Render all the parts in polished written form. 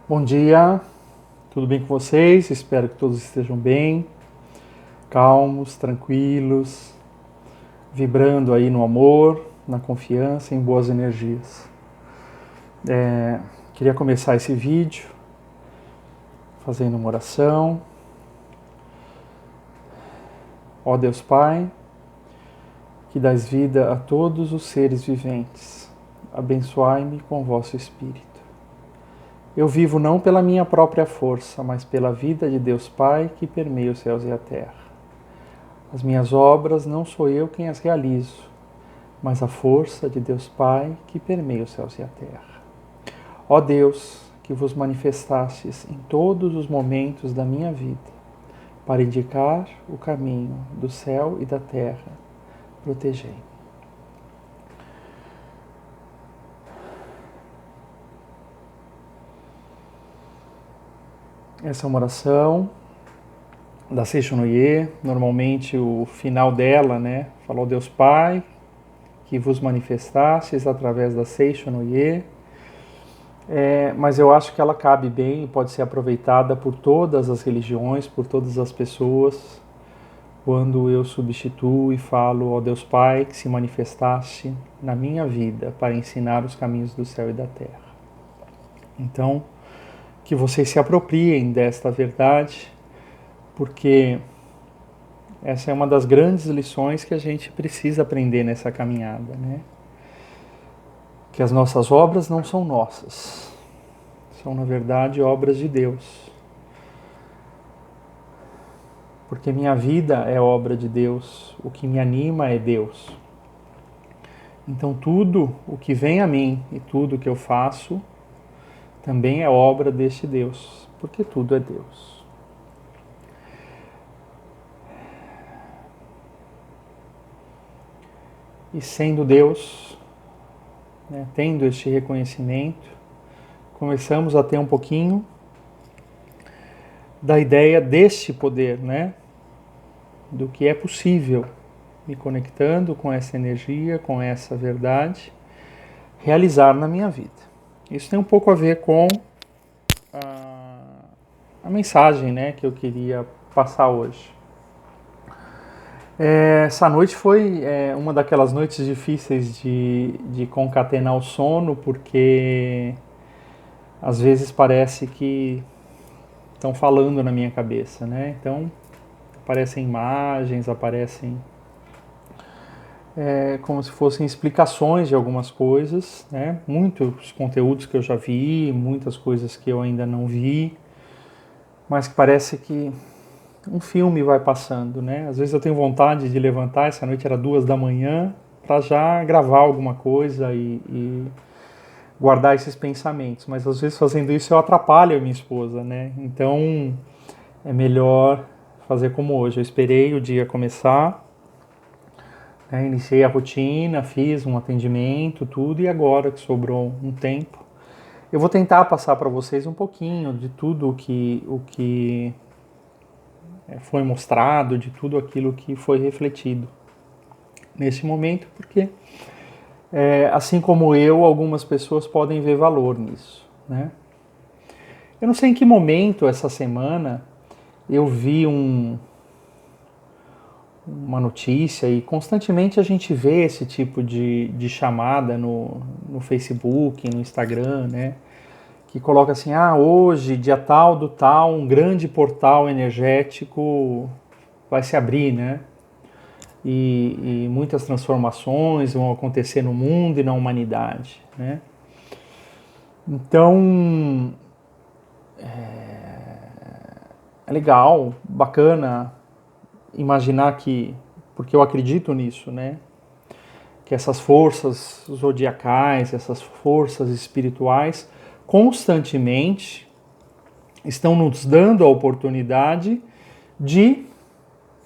Bom dia, tudo bem com vocês? Espero que todos estejam bem, calmos, tranquilos, vibrando aí no amor, na confiança, em boas energias. Queria começar esse vídeo fazendo uma oração. Ó Deus Pai, que dás vida a todos os seres viventes, abençoai-me com vosso Espírito. Eu vivo não pela minha própria força, mas pela vida de Deus Pai que permeia os céus e a terra. As minhas obras não sou eu quem as realizo, mas a força de Deus Pai que permeia os céus e a terra. Ó Deus, que vos manifestastes em todos os momentos da minha vida, para indicar o caminho do céu e da terra, protegei-me. Essa é uma oração da Seishonoye. Normalmente o final dela, fala ao Deus Pai, que vos manifestastes através da Seishonoye. Mas eu acho que ela cabe bem e pode ser aproveitada por todas as religiões, por todas as pessoas, quando eu substituo e falo ao Deus Pai que se manifestaste na minha vida para ensinar os caminhos do céu e da terra. Então, que vocês se apropriem desta verdade, porque essa é uma das grandes lições que a gente precisa aprender nessa caminhada, Que as nossas obras não são nossas, são na verdade obras de Deus. Porque minha vida é obra de Deus, o que me anima é Deus. Então tudo o que vem a mim e tudo o que eu faço também é obra deste Deus, porque tudo é Deus. E sendo Deus, tendo este reconhecimento, começamos a ter um pouquinho da ideia deste poder, do que é possível, me conectando com essa energia, com essa verdade, realizar na minha vida. Isso tem um pouco a ver com a mensagem, que eu queria passar hoje. Essa noite foi uma daquelas noites difíceis de concatenar o sono, porque às vezes parece que estão falando na minha cabeça, Então aparecem imagens, aparecem como se fossem explicações de algumas coisas, Muitos conteúdos que eu já vi, muitas coisas que eu ainda não vi, mas que parece que um filme vai passando, Às vezes eu tenho vontade de levantar, essa noite era 2 da manhã, para já gravar alguma coisa e guardar esses pensamentos, mas às vezes fazendo isso eu atrapalho a minha esposa, Então é melhor fazer como hoje. Eu esperei o dia começar, iniciei a rotina, fiz um atendimento, tudo, e agora que sobrou um tempo, eu vou tentar passar para vocês um pouquinho de tudo o que foi mostrado, de tudo aquilo que foi refletido nesse momento, porque assim como eu, algumas pessoas podem ver valor nisso, Eu não sei em que momento essa semana eu vi uma notícia, e constantemente a gente vê esse tipo de chamada no Facebook, no Instagram, que coloca assim, hoje, dia tal do tal, um grande portal energético vai se abrir, E muitas transformações vão acontecer no mundo e na humanidade, Então, é legal, bacana imaginar que, porque eu acredito nisso, que essas forças zodiacais, essas forças espirituais, constantemente estão nos dando a oportunidade de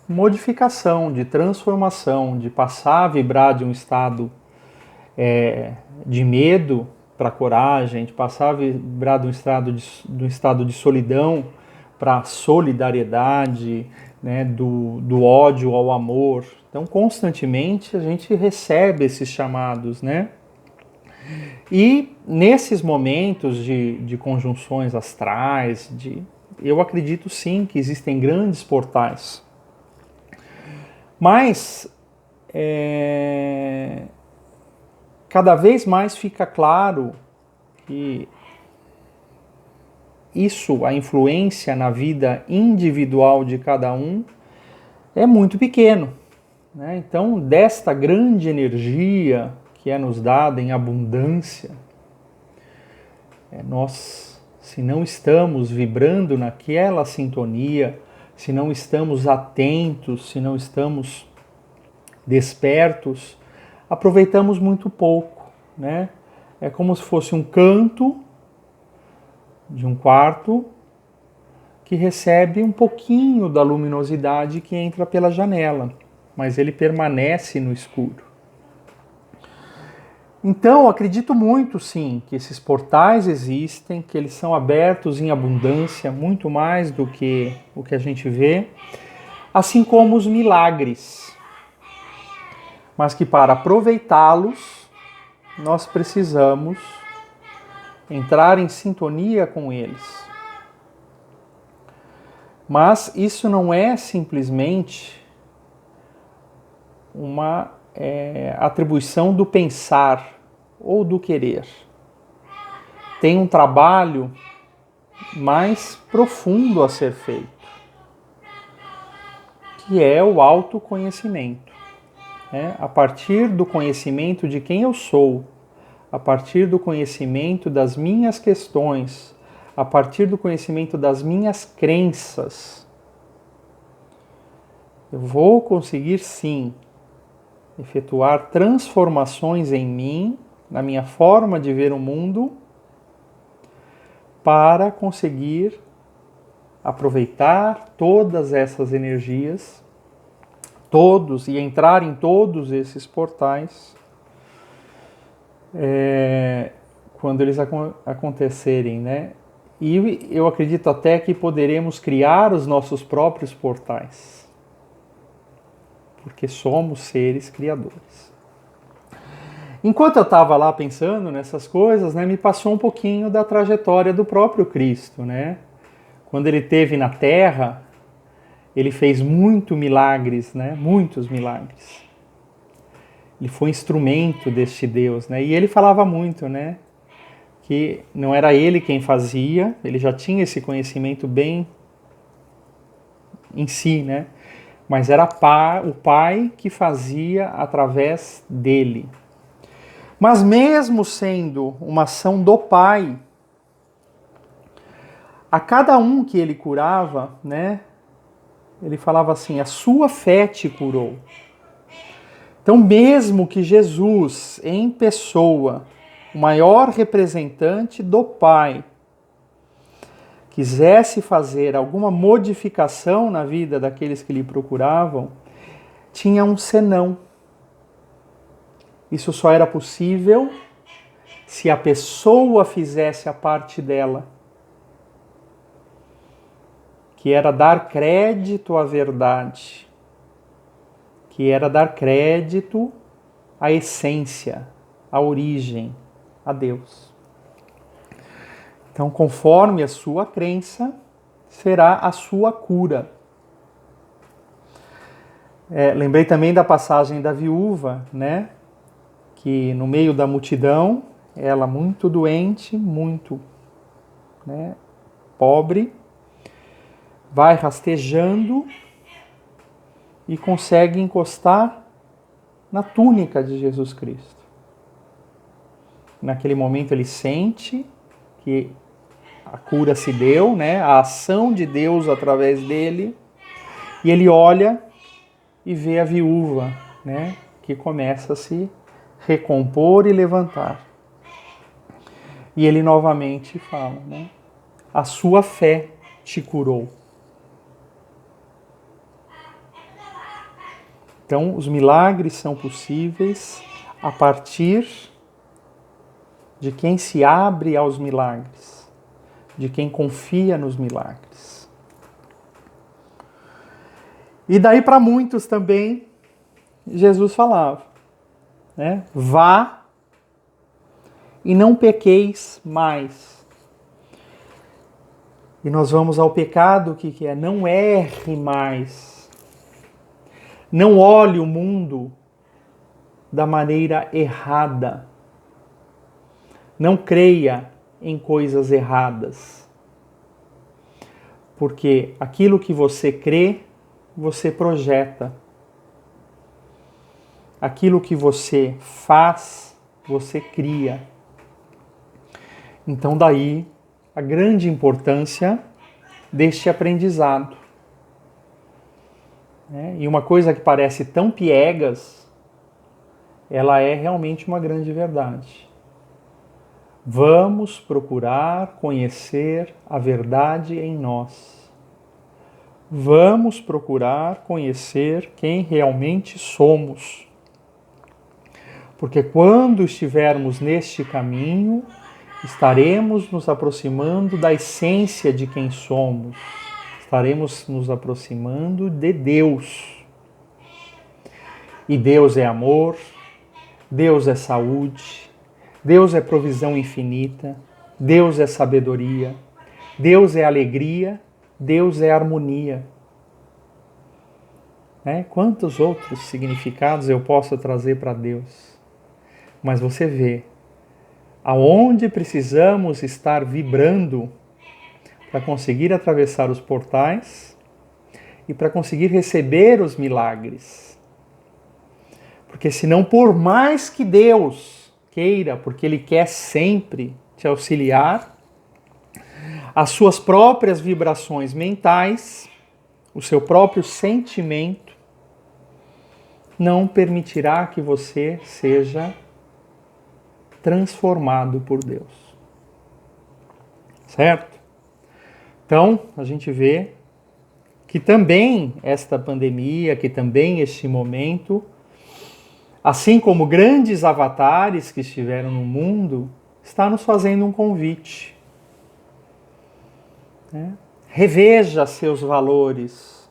modificação, de transformação, de passar a vibrar de um estado de medo para coragem, de passar a vibrar de um estado de solidão para solidariedade, do ódio ao amor. Então, constantemente a gente recebe esses chamados, E nesses momentos de conjunções astrais, eu acredito sim que existem grandes portais. Mas cada vez mais fica claro que isso, a influência na vida individual de cada um, é muito pequeno, né? Então, desta grande energia que é nos dada em abundância, nós, se não estamos vibrando naquela sintonia, se não estamos atentos, se não estamos despertos, aproveitamos muito pouco, né? É como se fosse um canto de um quarto que recebe um pouquinho da luminosidade que entra pela janela, mas ele permanece no escuro. Então, acredito muito, sim, que esses portais existem, que eles são abertos em abundância, muito mais do que o que a gente vê, assim como os milagres. Mas que para aproveitá-los, nós precisamos entrar em sintonia com eles. Mas isso não é simplesmente uma atribuição do pensar ou do querer. Tem um trabalho mais profundo a ser feito, que é o autoconhecimento. A partir do conhecimento de quem eu sou, a partir do conhecimento das minhas questões, a partir do conhecimento das minhas crenças, eu vou conseguir sim efetuar transformações em mim, na minha forma de ver o mundo, para conseguir aproveitar todas essas energias, e entrar em todos esses portais quando eles acontecerem, né? E eu acredito até que poderemos criar os nossos próprios portais, porque somos seres criadores. Enquanto eu estava lá pensando nessas coisas, né, me passou um pouquinho da trajetória do próprio Cristo, né? Quando ele esteve na Terra, ele fez muitos milagres, né? Muitos milagres. Ele foi instrumento deste Deus, né? E ele falava muito, né? Que não era ele quem fazia, ele já tinha esse conhecimento bem em si, né? Mas era o Pai que fazia através dele. Mas mesmo sendo uma ação do Pai, a cada um que ele curava, né? Ele falava assim: a sua fé te curou. Então, mesmo que Jesus, em pessoa, o maior representante do Pai, quisesse fazer alguma modificação na vida daqueles que lhe procuravam, tinha um senão. Isso só era possível se a pessoa fizesse a parte dela, que era dar crédito à verdade, que era dar crédito à essência, à origem, a Deus. Então, conforme a sua crença, será a sua cura. Lembrei também da passagem da viúva, né? Que no meio da multidão, ela muito doente, muito, né, pobre, vai rastejando e consegue encostar na túnica de Jesus Cristo. Naquele momento ele sente que a cura se deu, né? A ação de Deus através dele, e ele olha e vê a viúva, né? Que começa a se recompor e levantar. E ele novamente fala, né? A sua fé te curou. Então, os milagres são possíveis a partir de quem se abre aos milagres, de quem confia nos milagres. E daí para muitos também, Jesus falava, né? Vá e não pequeis mais. E nós vamos ao pecado, que é não erre mais. Não olhe o mundo da maneira errada. Não creia em coisas erradas. Porque aquilo que você crê, você projeta. Aquilo que você faz, você cria. Então daí a grande importância deste aprendizado. E uma coisa que parece tão piegas, ela é realmente uma grande verdade. Vamos procurar conhecer a verdade em nós. Vamos procurar conhecer quem realmente somos. Porque quando estivermos neste caminho, estaremos nos aproximando da essência de quem somos. Estaremos nos aproximando de Deus. E Deus é amor, Deus é saúde, Deus é provisão infinita, Deus é sabedoria, Deus é alegria, Deus é harmonia. Quantos outros significados eu posso trazer para Deus? Mas você vê, aonde precisamos estar vibrando para conseguir atravessar os portais e para conseguir receber os milagres. Porque senão, por mais que Deus queira, porque Ele quer sempre te auxiliar, as suas próprias vibrações mentais, o seu próprio sentimento, não permitirá que você seja transformado por Deus. Certo? Então, a gente vê que também esta pandemia, que também este momento, assim como grandes avatares que estiveram no mundo, está nos fazendo um convite. Reveja seus valores,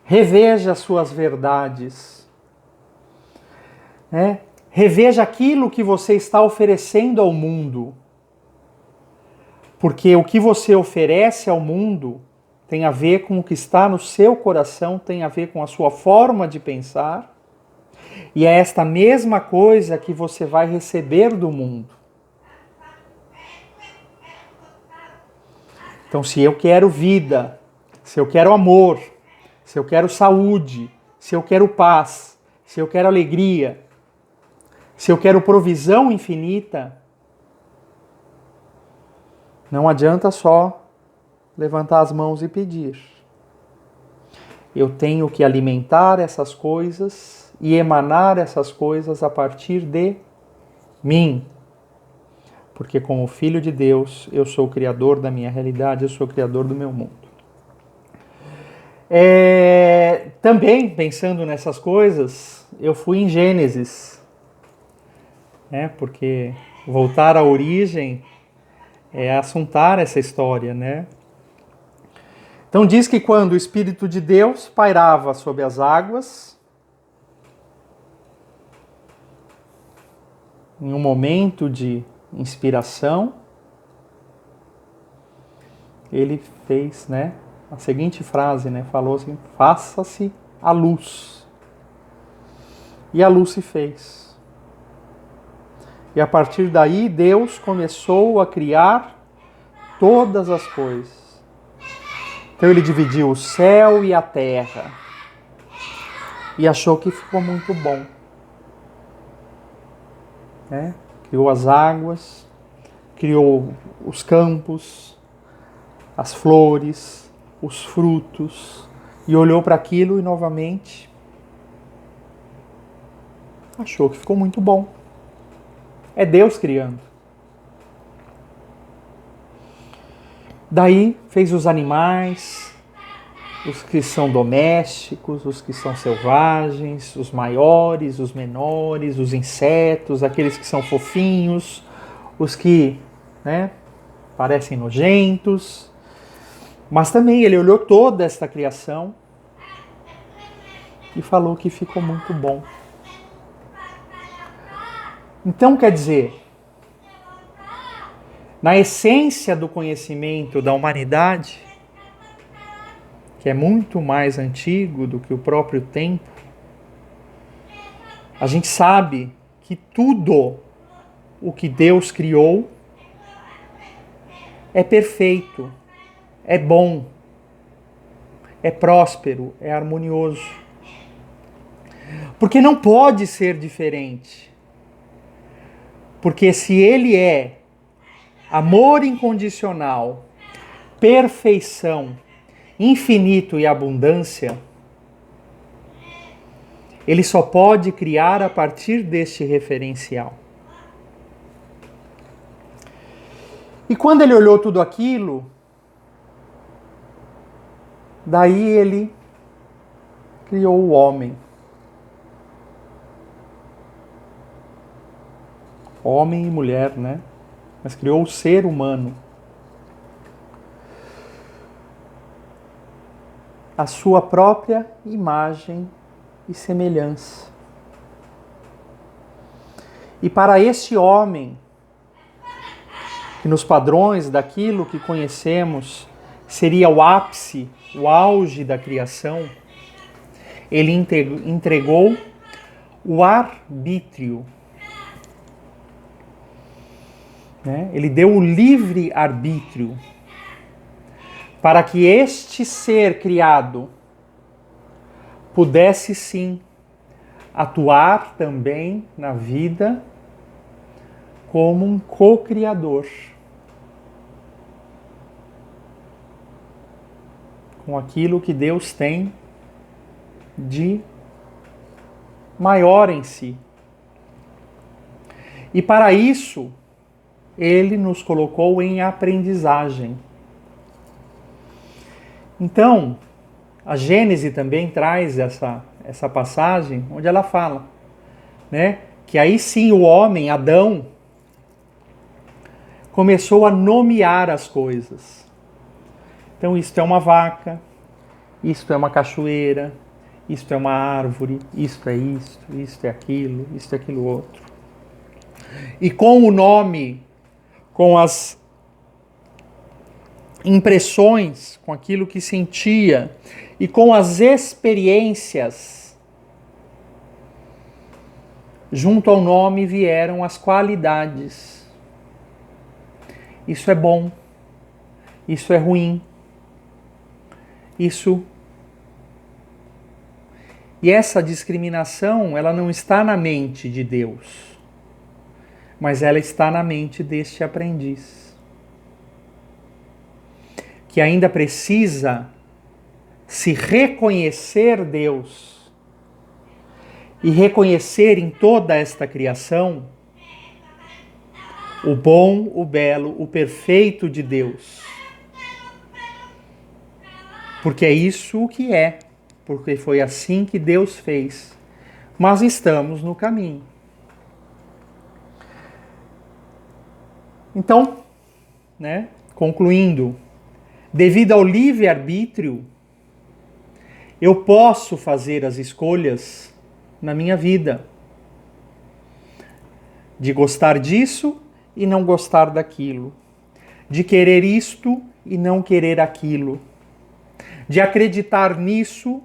reveja suas verdades, reveja aquilo que você está oferecendo ao mundo, porque o que você oferece ao mundo tem a ver com o que está no seu coração, tem a ver com a sua forma de pensar, e é esta mesma coisa que você vai receber do mundo. Então, se eu quero vida, se eu quero amor, se eu quero saúde, se eu quero paz, se eu quero alegria, se eu quero provisão infinita, não adianta só levantar as mãos e pedir. Eu tenho que alimentar essas coisas e emanar essas coisas a partir de mim. Porque como filho de Deus, eu sou o criador da minha realidade, eu sou o criador do meu mundo. Também, pensando nessas coisas, eu fui em Gênesis. Porque voltar à origem é assuntar essa história, Então diz que quando o Espírito de Deus pairava sobre as águas, em um momento de inspiração, ele fez, a seguinte frase, falou assim: faça-se a luz. E a luz se fez. E a partir daí, Deus começou a criar todas as coisas. Então ele dividiu o céu e a terra. E achou que ficou muito bom. Criou as águas, criou os campos, as flores, os frutos, e olhou para aquilo e novamente achou que ficou muito bom. É Deus criando. Daí fez os animais, os que são domésticos, os que são selvagens, os maiores, os menores, os insetos, aqueles que são fofinhos, os que parecem nojentos. Mas também ele olhou toda esta criação e falou que ficou muito bom. Então, quer dizer, na essência do conhecimento da humanidade, que é muito mais antigo do que o próprio tempo, a gente sabe que tudo o que Deus criou é perfeito, é bom, é próspero, é harmonioso. Porque não pode ser diferente. Porque se Ele é amor incondicional, perfeição, infinito e abundância, Ele só pode criar a partir deste referencial. E quando Ele olhou tudo aquilo, daí Ele criou o homem. Homem e mulher, né? Mas criou o ser humano. A sua própria imagem e semelhança. E para esse homem, que nos padrões daquilo que conhecemos seria o ápice, o auge da criação, ele entregou o arbítrio. Né? Ele deu o livre arbítrio para que este ser criado pudesse sim atuar também na vida como um co-criador com aquilo que Deus tem de maior em si. E para isso, Ele nos colocou em aprendizagem. Então, a Gênese também traz essa passagem onde ela fala, né, que aí sim o homem, Adão, começou a nomear as coisas. Então, isto é uma vaca, isto é uma cachoeira, isto é uma árvore, isto é isto é aquilo, isto é aquilo outro. E com o nome, com as impressões, com aquilo que sentia e com as experiências, junto ao nome vieram as qualidades. Isso é bom, isso é ruim, isso. E essa discriminação, ela não está na mente de Deus, mas ela está na mente deste aprendiz, que ainda precisa se reconhecer Deus e reconhecer em toda esta criação o bom, o belo, o perfeito de Deus. Porque é isso o que é, porque foi assim que Deus fez. Mas estamos no caminho. Então, né, concluindo, devido ao livre-arbítrio, eu posso fazer as escolhas na minha vida. De gostar disso e não gostar daquilo. De querer isto e não querer aquilo. De acreditar nisso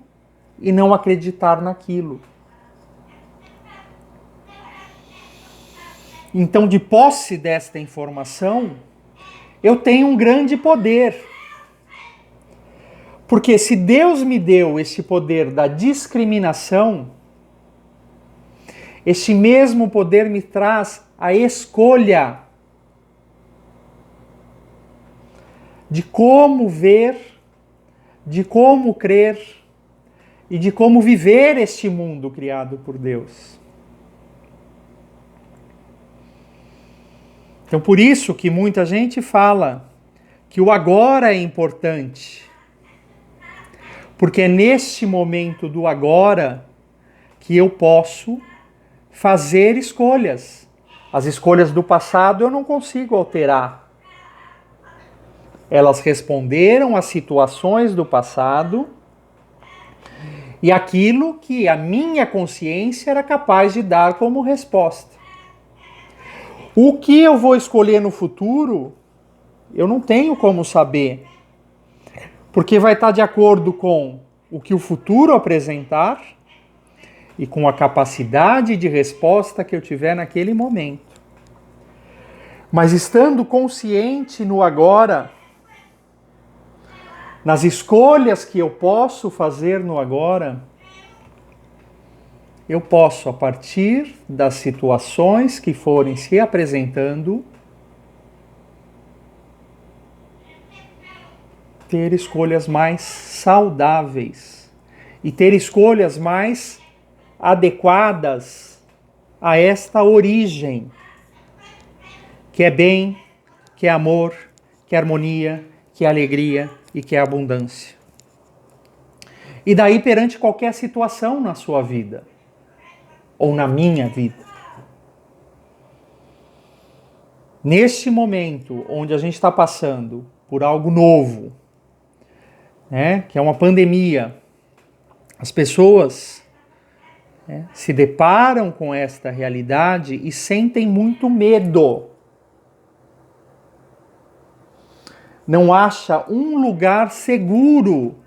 e não acreditar naquilo. Então, de posse desta informação, eu tenho um grande poder. Porque se Deus me deu esse poder da discriminação, este mesmo poder me traz a escolha de como ver, de como crer e de como viver este mundo criado por Deus. Então, por isso que muita gente fala que o agora é importante. Porque é neste momento do agora que eu posso fazer escolhas. As escolhas do passado eu não consigo alterar. Elas responderam às situações do passado e aquilo que a minha consciência era capaz de dar como resposta. O que eu vou escolher no futuro Eu não tenho como saber, porque vai estar de acordo com o que o futuro apresentar e com a capacidade de resposta que eu tiver naquele momento. Mas estando consciente no agora, nas escolhas que eu posso fazer no agora, eu posso, a partir das situações que forem se apresentando, ter escolhas mais saudáveis e ter escolhas mais adequadas a esta origem, que é bem, que é amor, que é harmonia, que é alegria e que é abundância. E daí perante qualquer situação na sua vida, ou na minha vida. Neste momento onde a gente está passando por algo novo, né, que é uma pandemia, as pessoas se deparam com esta realidade e sentem muito medo. Não acha um lugar seguro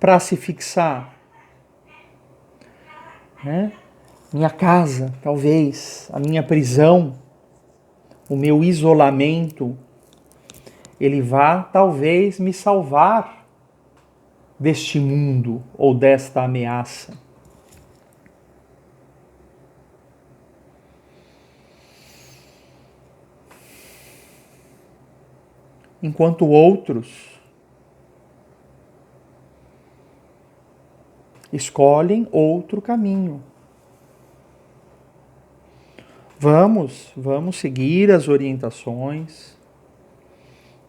para se fixar. Minha casa, talvez, a minha prisão, o meu isolamento, ele vá talvez me salvar deste mundo ou desta ameaça. Enquanto outros escolhem outro caminho. Vamos seguir as orientações,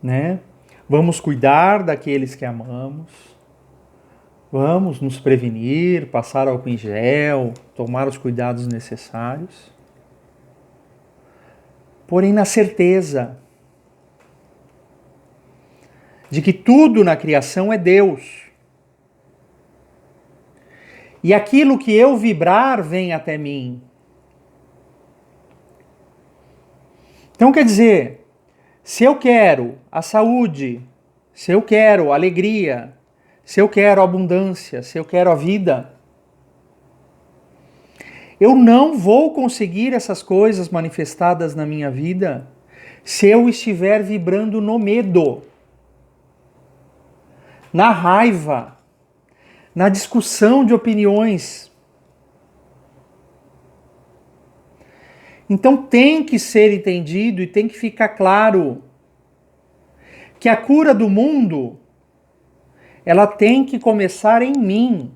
né? Vamos cuidar daqueles que amamos. Vamos nos prevenir, passar álcool em gel, tomar os cuidados necessários. Porém, na certeza de que tudo na criação é Deus. E aquilo que eu vibrar vem até mim. Então, quer dizer, se eu quero a saúde, se eu quero a alegria, se eu quero a abundância, se eu quero a vida, eu não vou conseguir essas coisas manifestadas na minha vida se eu estiver vibrando no medo, na raiva, na discussão de opiniões. Então tem que ser entendido e tem que ficar claro que a cura do mundo, ela tem que começar em mim,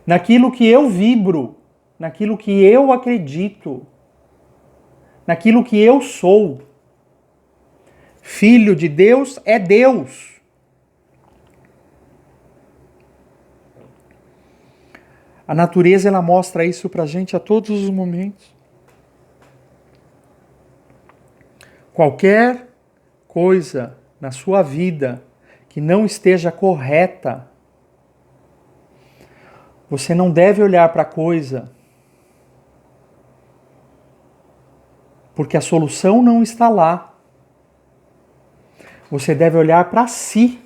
naquilo que eu vibro, naquilo que eu acredito, naquilo que eu sou. Filho de Deus é Deus. A natureza, ela mostra isso pra gente a todos os momentos. Qualquer coisa na sua vida que não esteja correta, você não deve olhar para a coisa, porque a solução não está lá. Você deve olhar para si.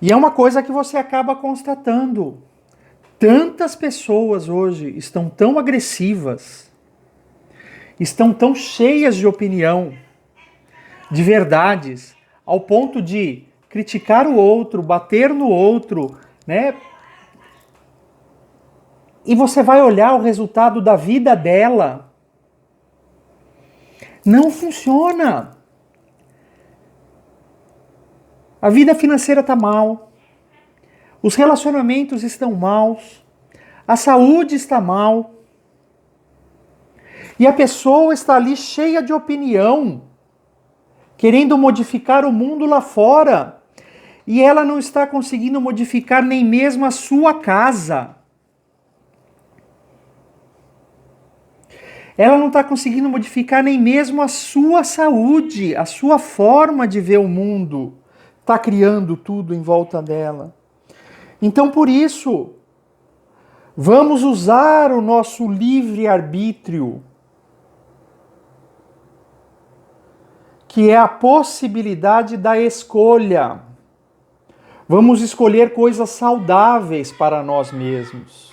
E é uma coisa que você acaba constatando. Tantas pessoas hoje estão tão agressivas, estão tão cheias de opinião, de verdades, ao ponto de criticar o outro, bater no outro, né? E você vai olhar o resultado da vida dela. Não funciona. A vida financeira está mal. Os relacionamentos estão maus. A saúde está mal. E a pessoa está ali cheia de opinião, querendo modificar o mundo lá fora. E ela não está conseguindo modificar nem mesmo a sua casa. Ela não está conseguindo modificar nem mesmo a sua saúde, a sua forma de ver o mundo. Está criando tudo em volta dela. Então, por isso, vamos usar o nosso livre-arbítrio que é a possibilidade da escolha. Vamos escolher coisas saudáveis para nós mesmos,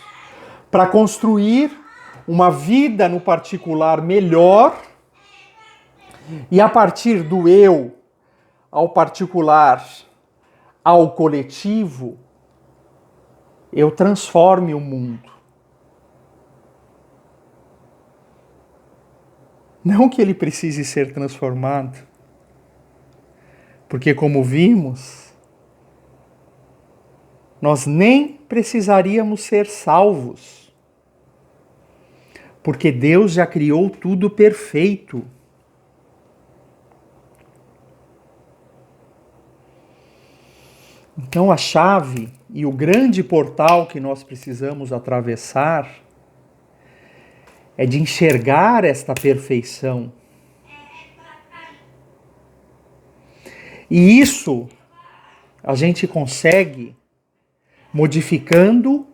para construir uma vida no particular melhor e a partir do eu ao particular, ao coletivo, eu transforme o mundo. Não que ele precise ser transformado, porque como vimos, nós nem precisaríamos ser salvos, porque Deus já criou tudo perfeito. Então a chave e o grande portal que nós precisamos atravessar é de enxergar esta perfeição. E isso a gente consegue modificando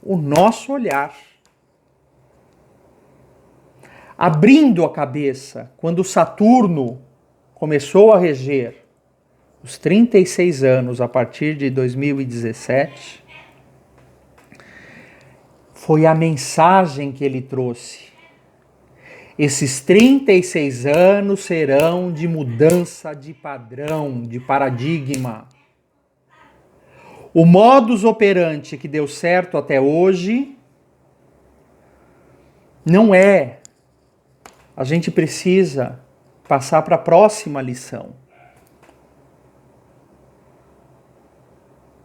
o nosso olhar. Abrindo a cabeça, quando Saturno começou a reger os 36 anos a partir de 2017, foi a mensagem que ele trouxe. Esses 36 anos serão de mudança de padrão, de paradigma. O modus operandi que deu certo até hoje não é. A gente precisa passar para a próxima lição.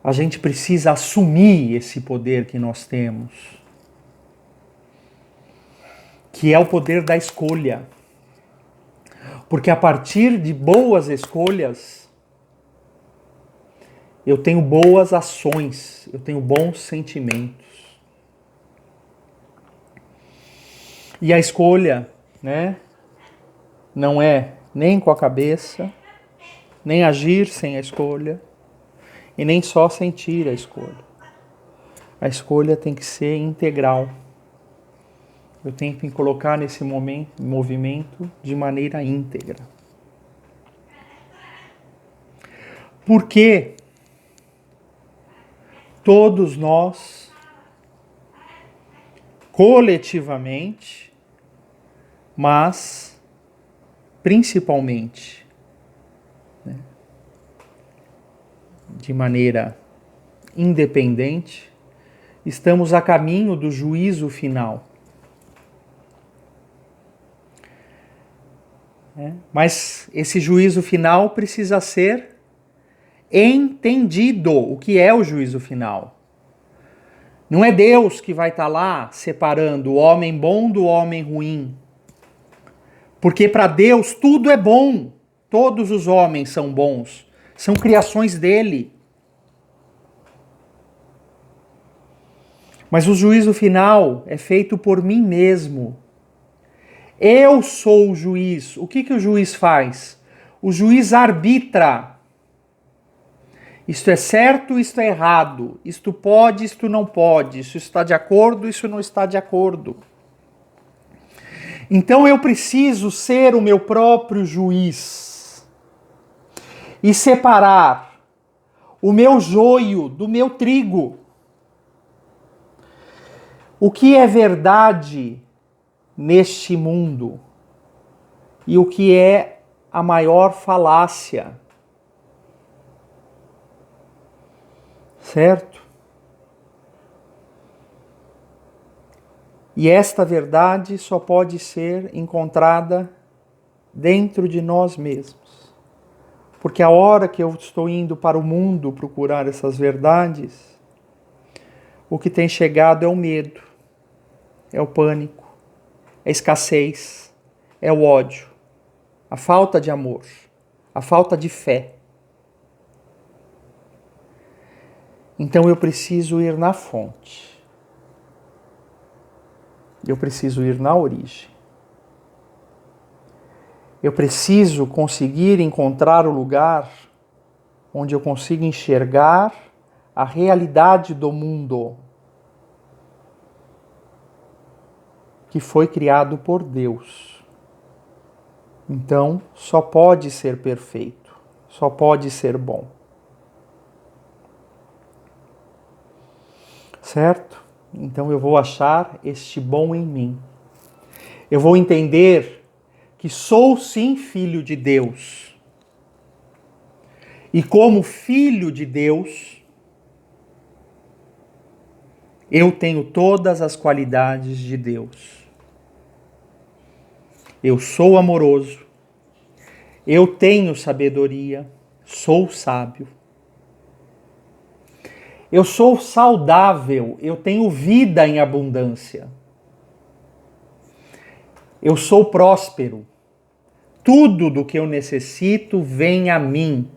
A gente precisa assumir esse poder que nós temos, que é o poder da escolha. Porque a partir de boas escolhas, eu tenho boas ações, eu tenho bons sentimentos. E a escolha, não é nem com a cabeça, nem agir sem a escolha, e nem só sentir a escolha. A escolha tem que ser integral. Eu tenho que me colocar nesse movimento de maneira íntegra. Porque todos nós, coletivamente, mas principalmente, de maneira independente, estamos a caminho do juízo final. Mas esse juízo final precisa ser entendido. O que é o juízo final? Não é Deus que vai estar lá separando o homem bom do homem ruim. Porque para Deus tudo é bom. Todos os homens são bons. São criações dele. Mas o juízo final é feito por mim mesmo. Eu sou o juiz. O que o juiz faz? O juiz arbitra. Isto é certo, isto é errado. Isto pode, isto não pode. Isso está de acordo, isso não está de acordo. Então eu preciso ser o meu próprio juiz. E separar o meu joio do meu trigo. O que é verdade neste mundo e o que é a maior falácia, certo? E esta verdade só pode ser encontrada dentro de nós mesmos, porque a hora que eu estou indo para o mundo procurar essas verdades, o que tem chegado é o medo, é o pânico, é a escassez, é o ódio, a falta de amor, a falta de fé. Então eu preciso ir na fonte. Eu preciso ir na origem. Eu preciso conseguir encontrar o lugar onde eu consigo enxergar a realidade do mundo que foi criado por Deus. Então, só pode ser perfeito, só pode ser bom. Certo? Então eu vou achar este bom em mim. Eu vou entender que sou sim filho de Deus. E como filho de Deus, eu tenho todas as qualidades de Deus. Eu sou amoroso, eu tenho sabedoria, sou sábio. Eu sou saudável, eu tenho vida em abundância. Eu sou próspero. Tudo do que eu necessito vem a mim,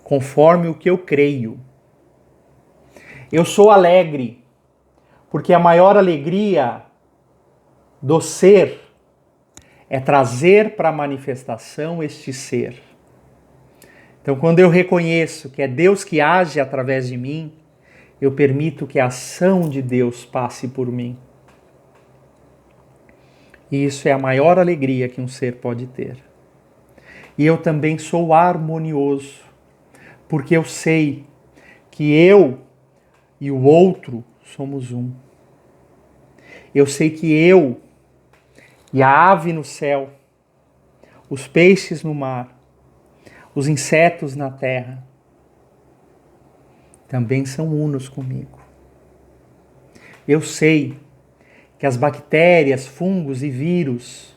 conforme o que eu creio. Eu sou alegre, porque a maior alegria do ser é trazer para a manifestação este ser. Então, quando eu reconheço que é Deus que age através de mim, eu permito que a ação de Deus passe por mim. E isso é a maior alegria que um ser pode ter. E eu também sou harmonioso, porque eu sei que eu e o outro somos um. Eu sei que eu e a ave no céu, os peixes no mar, os insetos na terra, também são unos comigo. Eu sei que as bactérias, fungos e vírus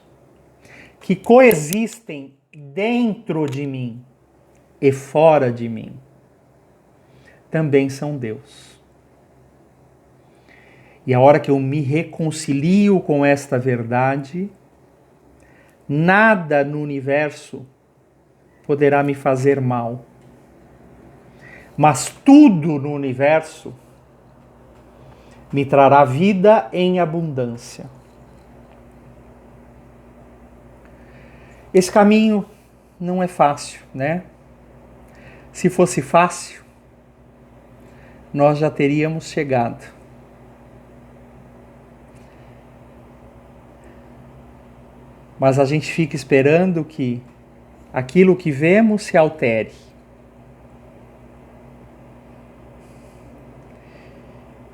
que coexistem dentro de mim e fora de mim também são Deus. E a hora que eu me reconcilio com esta verdade, nada no universo poderá me fazer mal. Mas tudo no universo me trará vida em abundância. Esse caminho não é fácil, né? Se fosse fácil, nós já teríamos chegado. Mas a gente fica esperando que aquilo que vemos se altere.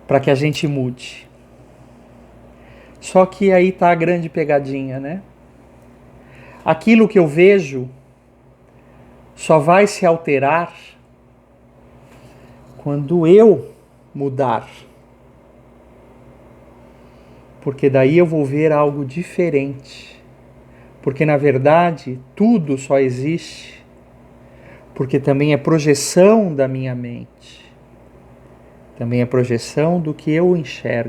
Para que a gente mude. Só que aí está a grande pegadinha, né? Aquilo que eu vejo só vai se alterar quando eu mudar. Porque daí eu vou ver algo diferente. Porque na verdade tudo só existe porque também é projeção da minha mente. Também é projeção do que eu enxergo.